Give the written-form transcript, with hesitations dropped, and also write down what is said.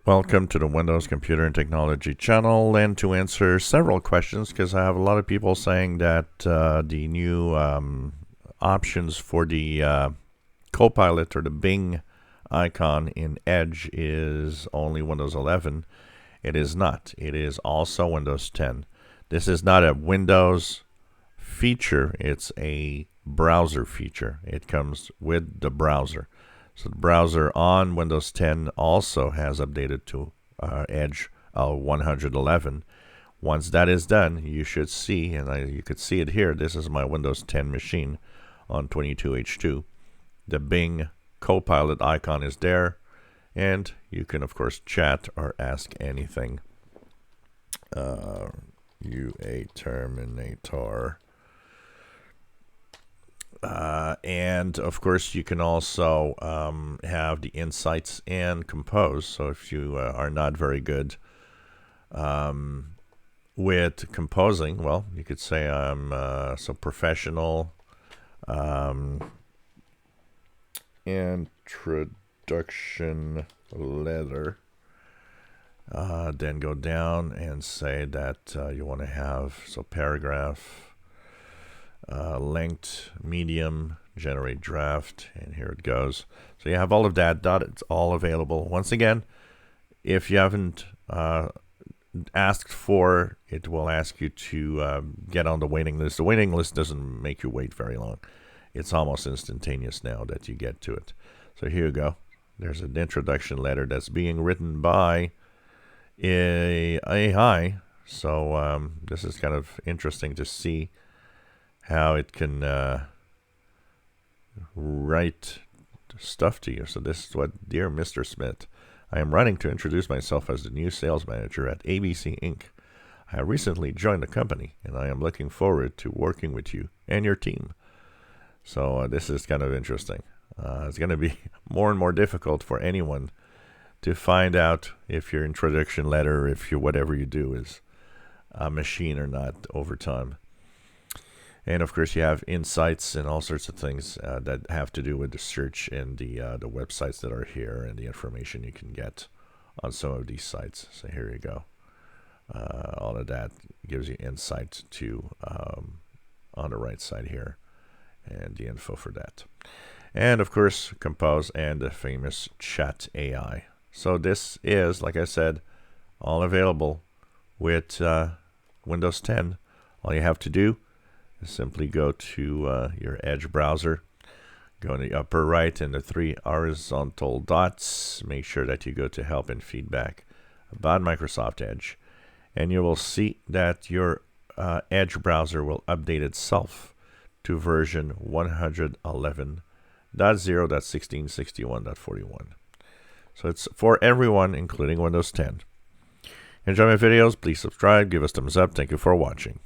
Welcome to the Windows Computer and Technology channel, and to answer several questions, because I have a lot of people saying that the new options for the Copilot or the Bing icon in Edge is only Windows 11. It is not. It is also Windows 10. This is not a Windows feature. It's a browser feature. It comes with the browser. So the browser on Windows 10 also has updated to Edge 111. Once that is done, you should see, and you could see it here, this is my Windows 10 machine on 22H2. The Bing Copilot icon is there, and you can, of course, chat or ask anything. UA Terminator. And of course, you can also have the insights and compose. So if you are not very good with composing, well, you could say I'm so professional. Introduction letter. Then go down and say that you want to have paragraph. Length, medium, generate draft, and here it goes. So you have all of that. It's all available. Once again, if you haven't asked for, it will ask you to get on the waiting list. The waiting list doesn't make you wait very long. It's almost instantaneous now that you get to it. So here you go. There's an introduction letter that's being written by AI. So this is kind of interesting to see how it can write stuff to you. So this is what, Dear Mr. Smith, I am writing to introduce myself as the new sales manager at ABC Inc. I recently joined the company, and I am looking forward to working with you and your team. So this is kind of interesting. It's going to be more and more difficult for anyone to find out if your introduction letter, if you whatever you do is a machine or not over time. And of course, you have insights and all sorts of things that have to do with the search and the websites that are here and the information you can get on some of these sites. So here you go. All of that gives you insight to on the right side here, and the info for that. And of course, Compose and the famous Chat AI. So this is, like I said, all available with Windows 10. All you have to do, simply go to your Edge browser, go in the upper right and the three horizontal dots. Make sure that you go to Help and Feedback about Microsoft Edge, and you will see that your Edge browser will update itself to version 111.0.1661.41. So it's for everyone, including Windows 10. Enjoy my videos. Please subscribe. Give us thumbs up. Thank you for watching.